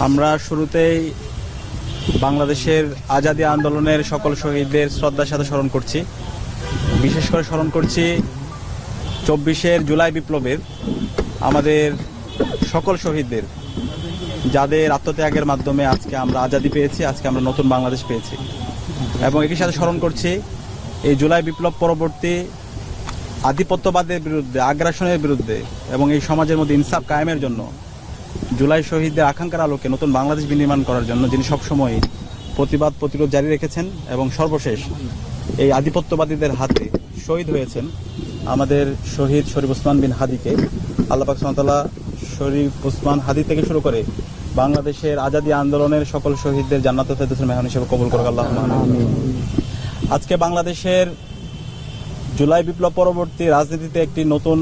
আমরা শুরুতেই বাংলাদেশের আজাদী আন্দোলনের সকল শহীদদের শ্রদ্ধার সাথে স্মরণ করছি। বিশেষ করে স্মরণ করছি 24 জুলাই বিপ্লবের আমাদের সকল শহীদদের, যাদের আত্মত্যাগের মাধ্যমে আজকে আমরা আজাদী পেয়েছি, আজকে আমরা নতুন বাংলাদেশ পেয়েছি। এবং একই সাথে স্মরণ করছি এই জুলাই বিপ্লব পরবর্তী আধিপত্যবাদের বিরুদ্ধে, আগ্রাসনের বিরুদ্ধে এবং এই সমাজের মধ্যে ইনসাফ কায়েমের জন্য জুলাই শহীদদের আকাঙ্ক্ষার আলোকে নতুন বাংলাদেশ বিনির্মাণ করার জন্য যিনি সবসময় প্রতিবাদ প্রতিরোধ জারি রেখেছেন এবং সর্বশেষ এই আধিপত্যবাদীদের হাতে শহীদ হয়েছেন আমাদের শহীদ শরীফ ওসমান বিন হাদিকে আল্লাহ পাক সুবহানাহু ওয়া তাআলা শরীফ ওসমান হাদি থেকে শুরু করে বাংলাদেশের আজাদী আন্দোলনের সকল শহীদদের জান্নাতুল ফেরদৌসের মেহমান হিসেবে কবুল করুক আল্লাহুম্মা আমিন। আজকে বাংলাদেশের জুলাই বিপ্লব পরবর্তী রাজনীতিতে একটি নতুন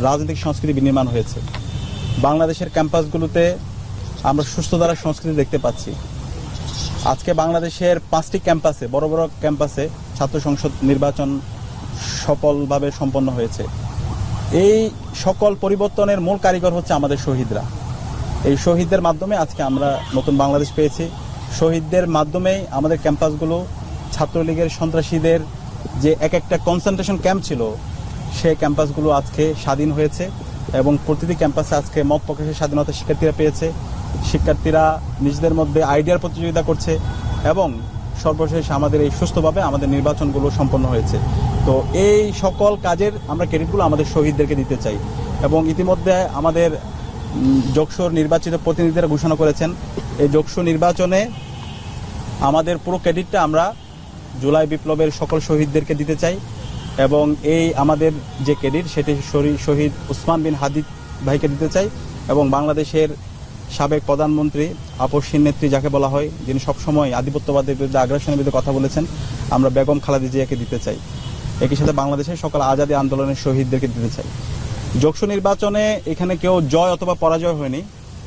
রাজনৈতিক সংস্কৃতি বিনির্মাণ হয়েছে। বাংলাদেশের ক্যাম্পাসগুলোতে আমরা সুস্থ ধারা সংস্কৃতি দেখতে পাচ্ছি। আজকে বাংলাদেশের 5টি ক্যাম্পাসে, বড় বড় ক্যাম্পাসে ছাত্র সংসদ নির্বাচন সফলভাবে সম্পন্ন হয়েছে। এই সকল পরিবর্তনের মূল কারিগর হচ্ছে আমাদের শহীদরা। এই শহীদদের মাধ্যমে আজকে আমরা নতুন বাংলাদেশ পেয়েছি। শহীদদের মাধ্যমেই আমাদের ক্যাম্পাসগুলো ছাত্রলীগের সন্ত্রাসীদের যে এক একটা কনসেন্ট্রেশন ক্যাম্প ছিল, সেই ক্যাম্পাসগুলো আজকে স্বাধীন হয়েছে এবং প্রতিটি ক্যাম্পাসে আজকে মত প্রকাশের স্বাধীনতা শিক্ষার্থীরা পেয়েছে। শিক্ষার্থীরা নিজেদের মধ্যে আইডিয়ার প্রতিযোগিতা করছে এবং সর্বশেষ আমাদের এই সুস্থভাবে আমাদের নির্বাচনগুলো সম্পন্ন হয়েছে। তো এই সকল কাজের আমরা ক্রেডিটগুলো আমাদের শহীদদেরকে দিতে চাই এবং ইতিমধ্যে আমাদের যোগসুর নির্বাচিত প্রতিনিধিরা ঘোষণা করেছেন এই যোগসু নির্বাচনে আমাদের পুরো ক্রেডিটটা আমরা জুলাই বিপ্লবের সকল শহীদদেরকে দিতে চাই এবং এই আমাদের যে ক্রেডিট সেটি শহীদ ওসমান বিন হাদি ভাইকে দিতে চাই এবং বাংলাদেশের সাবেক প্রধানমন্ত্রী আপসহীন নেত্রী যাকে বলা হয়, যিনি সবসময় আধিপত্যবাদের বিরুদ্ধে, আগ্রাসনের বিরুদ্ধে কথা বলেছেন, আমরা বেগম খালেদা জিয়াকে দিতে চাই। একই সাথে বাংলাদেশের সকল আজাদী আন্দোলনের শহীদদেরকে দিতে চাই। যোগসু নির্বাচনে এখানে কেউ জয় অথবা পরাজয় হয়নি,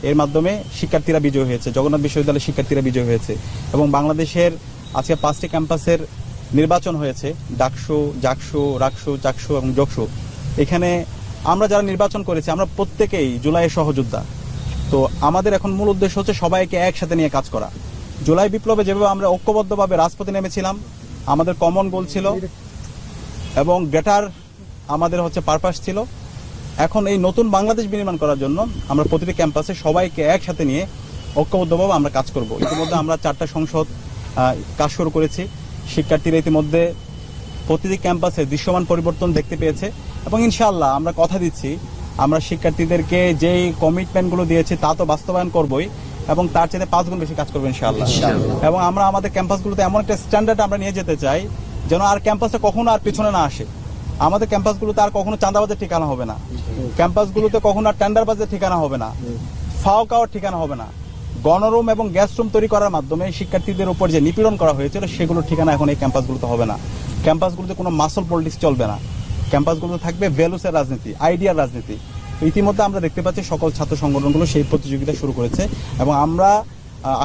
এর মাধ্যমে শিক্ষার্থীরা বিজয় হয়েছে, জগন্নাথ বিশ্ববিদ্যালয়ের শিক্ষার্থীরা বিজয় হয়েছে এবং বাংলাদেশের আজকে 5টি ক্যাম্পাসের নির্বাচন হয়েছে, ডাকসু, জাকসু, রাকসু, চাকসু এবং যোগসু। এখানে আমরা যারা নির্বাচন করেছি আমরা প্রত্যেকেই জুলাইয়ের সহযোদ্ধা। তো আমাদের এখন মূল উদ্দেশ্য হচ্ছে সবাইকে একসাথে নিয়ে কাজ করা। জুলাই বিপ্লবে যেভাবে আমরা ঐক্যবদ্ধভাবে রাজপথে নেমেছিলাম, আমাদের কমন গোল ছিল এবং গ্রেটার আমাদের হচ্ছে পারপাস ছিল। এখন এই নতুন বাংলাদেশ বিনির্মাণ করার জন্য আমরা প্রতিটি ক্যাম্পাসে সবাইকে একসাথে নিয়ে ঐক্যবদ্ধভাবে আমরা কাজ করব। ইতিমধ্যে আমরা 4টা সংসদ কাজ শুরু করেছি। শিক্ষার্থীরা ইতিমধ্যে প্রতিটি ক্যাম্পাসে দৃশ্যমান পরিবর্তন দেখতে পেয়েছে এবং ইনশাআল্লাহ আমরা কথা দিচ্ছি আমরা শিক্ষার্থীদেরকে যেই কমিটমেন্টগুলো দিয়েছি তা তো বাস্তবায়ন করবই এবং তার চেয়ে 5 গুণ বেশি কাজ করবো ইনশাআল্লাহ। এবং আমরা আমাদের ক্যাম্পাসগুলোতে এমন একটা স্ট্যান্ডার্ড আমরা নিয়ে যেতে চাই যেন আর ক্যাম্পাসে কখনো আর পিছনে না আসে। আমাদের ক্যাম্পাসগুলোতে আর কখনো চাঁদাবাজের ঠিকানা হবে না, ক্যাম্পাসগুলোতে কখনো আর টেন্ডারবাজের ঠিকানা হবে না, ফাও কাওয়ার ঠিকানা হবে না। গণরুম এবং গ্যাস রুম তৈরি করার মাধ্যমে শিক্ষার্থীদের উপর যে নিপীড়ন করা হয়েছিল সেগুলোর ঠিকানা এখন এই ক্যাম্পাসগুলোতে হবে না। ক্যাম্পাসগুলোতে কোনো মাসল পলিটিক্স চলবে না, ক্যাম্পাসগুলোতে থাকবে ভ্যালুসের রাজনীতি, আইডিয়ার রাজনীতি। ইতিমধ্যে আমরা দেখতে পাচ্ছি সকল ছাত্র সংগঠনগুলো সেই প্রতিযোগিতা শুরু করেছে এবং আমরা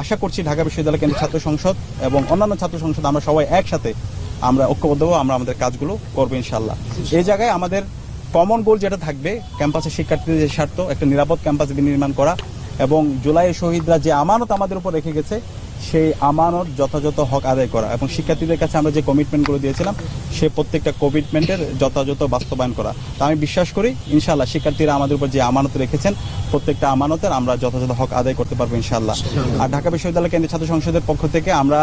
আশা করছি ঢাকা বিশ্ববিদ্যালয় কেন্দ্রীয় ছাত্র সংসদ এবং অন্যান্য ছাত্র সংসদ আমরা সবাই একসাথে আমরা ঐক্যবদ্ধভাবে আমরা আমাদের কাজগুলো করবো ইনশাআল্লাহ। এই জায়গায় আমাদের কমন গোল যেটা থাকবে ক্যাম্পাসের শিক্ষার্থীদের যে স্বার্থ, একটা নিরাপদ ক্যাম্পাস বিনির্মাণ করা এবং জুলাইয়ের শহীদরা যে আমানত আমাদের উপর রেখে গেছে সেই আমানত যথাযথ হক আদায় করা এবং শিক্ষার্থীদের কাছে আমরা যে কমিটমেন্টগুলো দিয়েছিলাম সে প্রত্যেকটা কমিটমেন্টের যথাযথ বাস্তবায়ন করা। তো আমি বিশ্বাস করি ইনশাআল্লাহ শিক্ষার্থীরা আমাদের উপর যে আমানত রেখেছেন প্রত্যেকটা আমানতের আমরা যথাযথ হক আদায় করতে পারবো ইনশাআল্লাহ। আর ঢাকা বিশ্ববিদ্যালয় কেন্দ্রীয় ছাত্র সংসদের পক্ষ থেকে আমরা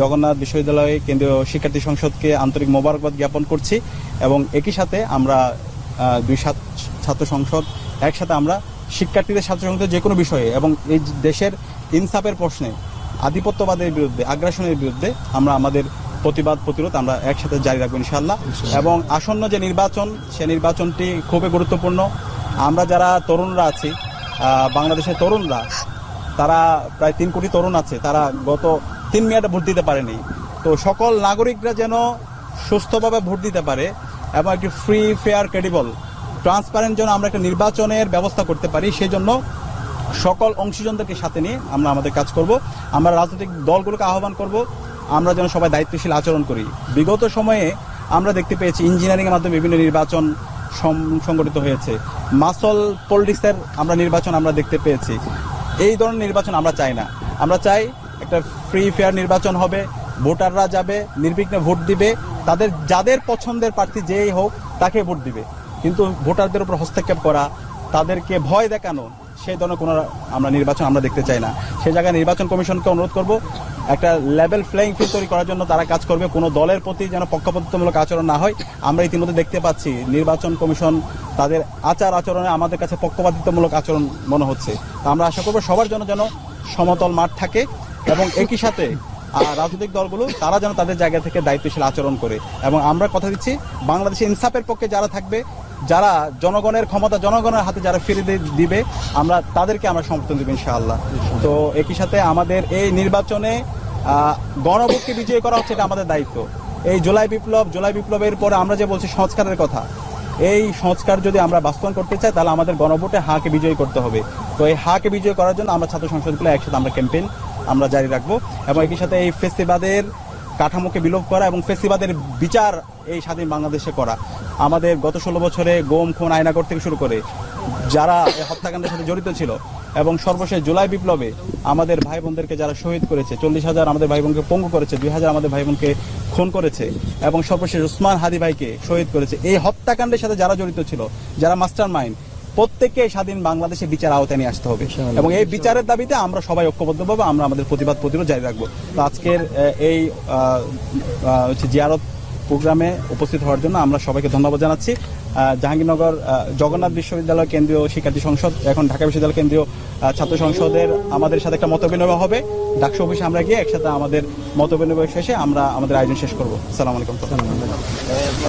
জগন্নাথ বিশ্ববিদ্যালয় কেন্দ্রীয় শিক্ষার্থী সংসদকে আন্তরিক মোবারকবাদ জ্ঞাপন করছি এবং একই সাথে আমরা 2 ছাত্র সংসদ একসাথে আমরা শিক্ষার্থীদের ছাত্র সংসদের যে কোনো বিষয়ে এবং এই দেশের ইনসাফের প্রশ্নে, আধিপত্যবাদের বিরুদ্ধে, আগ্রাসনের বিরুদ্ধে আমরা আমাদের প্রতিবাদ প্রতিরোধ আমরা একসাথে জারি রাখবো ইনশাআল্লাহ। এবং আসন্ন যে নির্বাচন সে নির্বাচনটি খুবই গুরুত্বপূর্ণ। আমরা যারা তরুণরা আছি, বাংলাদেশের তরুণরা, তারা প্রায় 3 কোটি তরুণ আছে, তারা গত 3 মেয়াদে ভোট দিতে পারেনি। তো সকল নাগরিকরা যেন সুস্থভাবে ভোট দিতে পারে এবং একটি ফ্রি, ফেয়ার, ক্রেডিবল, ট্রান্সপারেন্ট যেন আমরা একটা নির্বাচনের ব্যবস্থা করতে পারি, সেই জন্য সকল অংশীজনদেরকে সাথে নিয়ে আমরা আমাদের কাজ করব। আমরা রাজনৈতিক দলগুলোকে আহ্বান করব আমরা যেন সবাই দায়িত্বশীল আচরণ করি। বিগত সময়ে আমরা দেখতে পেয়েছি ইঞ্জিনিয়ারিংয়ের মাধ্যমে বিভিন্ন নির্বাচন সংগঠিত হয়েছে, মাসল পলিটিক্সের আমরা নির্বাচন আমরা দেখতে পেয়েছি। এই ধরনের নির্বাচন আমরা চাই না। আমরা চাই একটা ফ্রি ফেয়ার নির্বাচন হবে, ভোটাররা যাবে, নির্বিঘ্নে ভোট দিবে, তাদের যাদের পছন্দের প্রার্থী যেই হোক তাকে ভোট দিবে। কিন্তু ভোটারদের উপর হস্তক্ষেপ করা, তাদেরকে ভয় দেখানো, সেই ধরনের কোনো আমরা নির্বাচন আমরা দেখতে চাই না। সেই জায়গায় নির্বাচন কমিশনকে অনুরোধ করব একটা লেভেল প্লেইং ফিল্ড তৈরি করার জন্য তারা কাজ করবে, কোনো দলের প্রতি যেন পক্ষপাতিত্বমূলক আচরণ না হয়। আমরা ইতিমধ্যে দেখতে পাচ্ছি নির্বাচন কমিশন তাদের আচার আচরণে আমাদের কাছে পক্ষপাতিত্বমূলক আচরণ মনে হচ্ছে। তা আমরা আশা করব সবার জন্য যেন সমতল মাঠ থাকে এবং একই সাথে রাজনৈতিক দলগুলো তারা যেন তাদের জায়গা থেকে দায়িত্বশীল আচরণ করে। এবং আমরা কথা দিচ্ছি বাংলাদেশে ইনসাফের পক্ষে যারা থাকবে, যারা জনগণের ক্ষমতা জনগণের হাতে যারা ফিরিয়ে দিবে, আমরা তাদেরকে আমরা সমর্থন দেব ইনশাআল্লাহ। তো একই সাথে আমাদের এই নির্বাচনে গণভোটকে বিজয়ী করা হচ্ছে, এটা আমাদের দায়িত্ব। এই জুলাই বিপ্লবের পরে আমরা যে বলছি সংস্কারের কথা, এই সংস্কার যদি আমরা বাস্তবায়ন করতে চাই তাহলে আমাদের গণভোটে হাকে বিজয়ী করতে হবে। তো এই হাকে বিজয়ী করার জন্য আমরা ছাত্র সংসদগুলো একসাথে আমরা ক্যাম্পেইন আমরা জারি রাখবো এবং একই সাথে এই ফেসিবাদের কাঠামোকে বিলোপ করা এবং ফেসিবাদের বিচার এই স্বাধীন বাংলাদেশে করা। আমাদের গত 16 বছরে গুম, খুন, আয়নাগর থেকে শুরু করে যারা এই হত্যাকাণ্ডের সাথে জড়িত ছিল এবং সর্বশেষ জুলাই বিপ্লবে আমাদের ভাই বোনদেরকে যারা শহীদ করেছে, 40,000 আমাদের ভাই বোনকে পঙ্গু করেছে, 2,000 আমাদের ভাই বোনকে খুন করেছে এবং সর্বশেষ উসমান হাদি ভাইকে শহীদ করেছে, এই হত্যাকাণ্ডের সাথে যারা জড়িত ছিল, যারা মাস্টার মাইন্ড, প্রত্যেককে স্বাধীন বাংলাদেশে বিচার আওতায় নিয়ে আসতে হবে এবং এই বিচারের দাবিতে আমরা সবাই ঐক্যবদ্ধভাবে আমরা আমাদের প্রতিরোধ জারি রাখবো। তো আজকের এই জিয়ারত প্রোগ্রামে উপস্থিত হওয়ার জন্য আমরা সবাইকে ধন্যবাদ জানাচ্ছি। জাহাঙ্গীরনগর জগন্নাথ বিশ্ববিদ্যালয় কেন্দ্রীয় শিক্ষার্থী সংসদ, এখন ঢাকা বিশ্ববিদ্যালয় কেন্দ্রীয় ছাত্র সংসদের আমাদের সাথে একটা মতবিনিময় হবে। ডাকসু অফিসে আমরা গিয়ে একসাথে আমাদের মতবিনিময় শেষে আমরা আমাদের আয়োজন শেষ করবো। আসসালামু আলাইকুম।